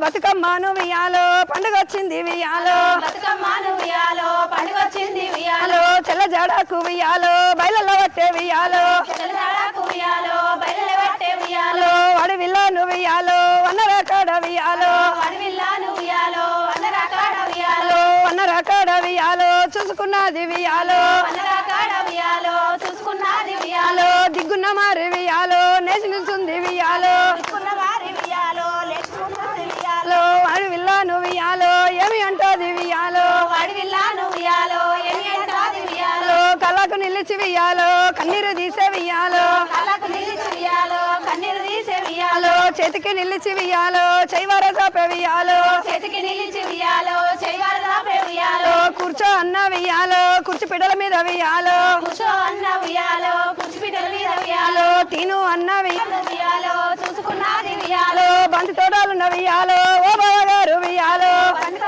బతుకమ్మను వియాలో పండుగ వచ్చింది వియాలో బతుకమ్మను వియాలో పండుగ వచ్చింది వియాలో చెల్ల జడకు వియాలో బయలలో పట్టే వియాలో తెల్లజాడకు వియాలో బయలు పట్టే వియాలో అడవిల్లాను వియాలో వన్నరకాడ వియాలో అడవిల్లాను వియాలో అన్నరకాడ వియాలో వన్నరకాడ వియాలో చూసుకున్నది వియాలో అన్నరకాడ వియాలో చూసుకున్నది వియాలో దిగ్గున్న మారి వియాలో నేసి నిల్చుంది వియాలో చూసుకున్న వారి వియాలో లేచుకున్నది వియాలో అడవిల్లాను వియాలో ఏమి అంటది వియాలో అడవిల్లాను వియాలో ఎన్ని అంటాది వియాలో కళ్ళకు నిలిచి వియాలో కన్నీరు తీసే వియాలో కళ్ళకు నిలిచి వియాలో కన్నీరు తీసే వియాలో చేతికి నిలిచి వియాలో చైవార చాపే వియాలో చేతికి నిలిచి వియాలో చేయవారు దాపే వియాలో కూర్చో అన్న వియాలో కుర్చీ పిడల మీద వియాలో కూర్చో అన్న వియాలో కూర్చిపిటల మీద వియాలో తిను అన్న వియాలో చూసుకున్నది వియాలో బంతి తోడాలున్న వియాలో ఓ బావగారు వియాలో పండుగ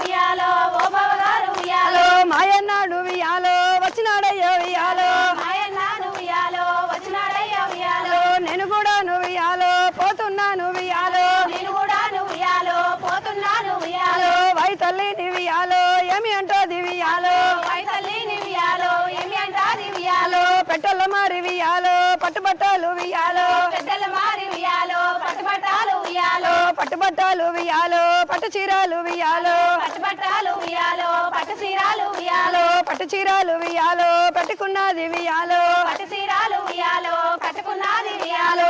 వియాలో ఓ బావగారు వియాలో మాయన్నాడు వియాలో వచ్చినాడయ్యో వియాలో మాయన్నాను వియాలో వచ్చినాడయ్యా వియాలో నేను కూడా వియాలో పోతున్నాను వియాలో నేను కూడా వియాలో పోతున్నాను వియాలో వై తల్లిని వియాలో ఏమి అంటోది వియాలో తల్లిని వియాలో ఏమి అంటాది వియాలో పెట్టల మారి వియాలో పట్టుబట్టాలు వియాలో పెద్దల మారి వియాలో పట్టుబట్టాలు వియాలో పట్టుబట్టాలు వియాలో పట్టు చీరాలు వియాలో పట్టుబట్టాలు వియాలో పట్టు చీరాలు వియాలో పట్టు చీరాలు వియాలో పెట్టుకున్నది వియాలో పట్టు చీరాలు వియాలో కట్టుకున్నది వియాలో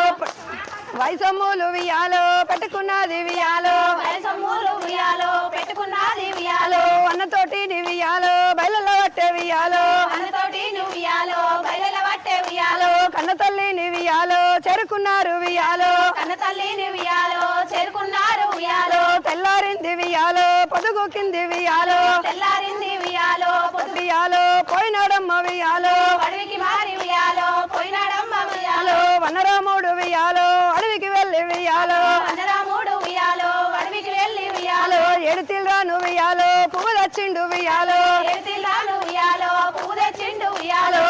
వయసమ్ములు వియాలో పెట్టుకున్నది వియాలో వయసమ్ములు వియాలో పెట్టుకున్నది వియాలో అన్నతోటి వియాలో బయలలో పట్టే వియాలో అన్నతోటి నువ్వు వియాలో బయల పట్టే వియాలో కన్న తల్లిని వియాలో చేరుకున్నారు వియాలో కన్న తల్లిని వియాలో చేరుకున్నారు వియాలో తెల్లారింది వియాలో పొదుగు కింది వియాలో తెల్లారింది వియాలో వియాలో పోయినాడమ్మ వియాలో అడవికి మారి వియాలో పోయినాడమ్మ వియాలో వనరాముడు వియాలో అడవికి వెళ్ళి వియాలో అన్నరాముడు వియాలో అడవికి వెళ్ళి వియాలో ఏడు తిల్రాను వియాలో పువ్వు తెచ్చిండు వియాలో ఎడితిల్లాను వియాలో పువ్వు తెచ్చిండు వియాలో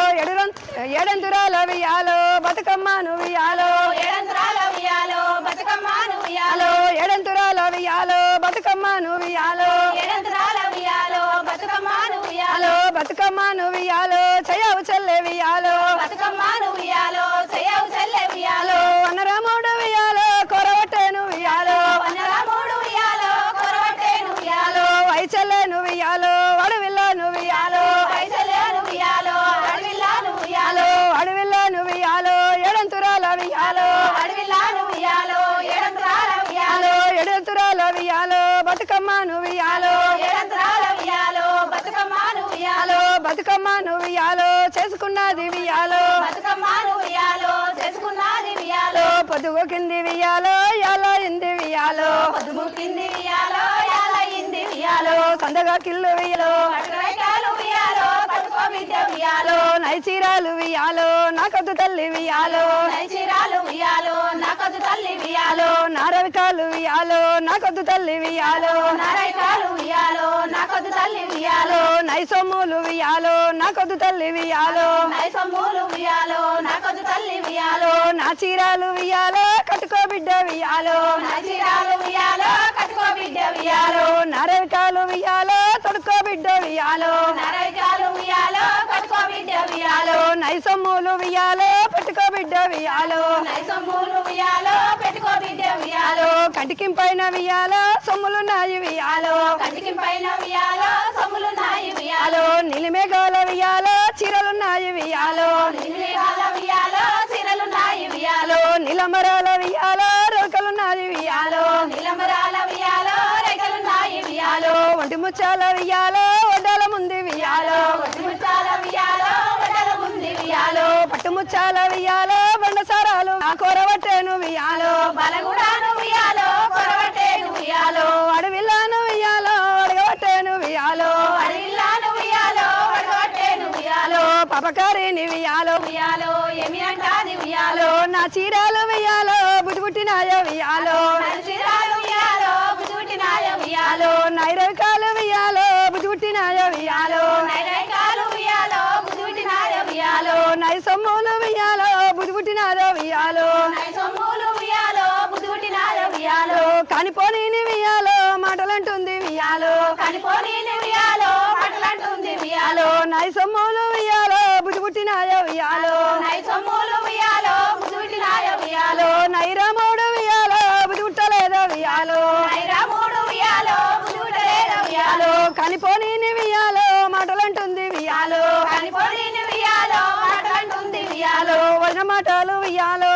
ఏడంతురాల వియాలో బతుకమ్మను వియాలో ఏడంతరాల వియాలో బతుకమ్మను వియాలో ఏడంతురాల వియాలో బతుకమ్మను వియాలో ఏడంతరాల వియాలో బతుకమ్మను వియాలో బతుకమ్మను వియాలో చెయ్యవు చెల్లె వియాలో బతుకమ్మను వియాలో చెయ్యవు చెల్లె వియాలో వనరాముడు వియాలో కొరవట్టేను వియాలో అన్నరాముడు వియాలో కొరవట్టేను వియాలో వై చెల్లెను వియాలో అడవిల్లాను వియాలో పైసలేను వియాలో అడవిల్లాను వియాలో అడవిల్లాను వియాలో ఏడంతురాల వియాలో అడవిల్లాను వియాలో ఏడంతరాల వియాలో ఏడంతురాల వియాలో బతుకమ్మను వియాలో ఏడంతరాల వియాలో బతుకమ్మను వియాలో బతుకమ్మను వియాలో చేసుకున్నది వియాలో బతుకమ్మను వియాలో చేసుకున్నది వియాలో పొదుగు కింది వియాలో ఎలా ఇంది వియాలో పొదుగు కింది వియాలో యాలయింది వియాలో సందగా కిల్లు వియాలో పట్టురైకాలు వియాలో పట్టుకో విద్య వియాలో నైచీరాలు వియాలో నాకొద్దు తల్లి వియాలో నైచీరాలు వియాలో నాకొద్దు తల్లి వియాలో నారవికాలు వియాలో నాకొద్దు తల్లి వియాలో నారైకాలు వియాలో నాకొద్దు తల్లి వియాలో నైసొమ్ములు వియాలో నాకొద్దు తల్లి వియాలో నైసమ్ములు వియాలో నాకొద్దు తల్లి వియాలో నా చీరాలు వియాలో కట్టుకో బిడ్డ వియాలో నైచీరాలు వియాలో కట్టుకో బిడ్డ వియాలో నారవికాలు వియాలో తొడుకో బిడ్డ వియాలో నారైకాలు వియాలో కట్టుకో బిడ్డ వియాలో నైసొమ్ములు వియాలో పెట్టుకో బిడ్డ వియాలో నైసమ్ములు వియాలో పెట్టుకో బిడ్డ వియాలో కంటికింపైన వియాలో సొమ్ములు నాయి వియాలో కంటికి పైన వియాలో సొమ్ములు నాయి వియాలో నిలిమేఘాల వియాలో చీరలు నాయి వియాలో నిలిగాల వియాలో చీరలు నాయి వియాలో నిలమరాల వియాలో రోకలు నాయి వియాలో నిలంబరాల వియాలో రేఖలు నాయి వియాలో ఒంటి ముచ్చాల వియాలో వడ్డాల ముందు వియాలో ముచ్చాల వియాలో వడల ముందు వియాలో పట్టుముచ్చాల వియాలో బండసారాలు నా కొరవట్టేను వియాలో బలగుడాను వియాలో కొరవటేను వియాలో అడవిల్లాను వియాలో అడగవట్టేను వియాలో అడిల్లాను వియాలో వడగొట్టేను వియాలో పాపకారిని వియాలో వియాలో ఏమి అంటాది వియాలో నా చీరాలు వియాలో బుట్టినాయ వియాలో నడిచిరాలు వియాలో బుజుటినాయ వియాలో నైరకాలు వియాలో బుట్టినాయ వియాలో నైరైకాలు వియాలో బుజుటినాయ వియాలో నైసొమ్ములు వియాలో బుట్టినాయ వియాలో నైసొమ్ములు వియాలో బుజుటినాయ వియాలో కానిపోని వియాలో పుట్టినాయో వియాలో నై సొమ్ములు ఉయ్యాలో పుట్టినాయ ఉయ్యాలో నైరాముడు వియాలో పుట్టలేదో వియాలో నై రాముడు ఉయ్యాలో పుట్టలేదు ఉయ్యాలో కనిపోని వియాలో మాటలంటుంది వియాలో కనిపోని ఉయ్యాలో మాట్లాడుతుంది ఉయ్యాలో వదిన మాటలు వియాలో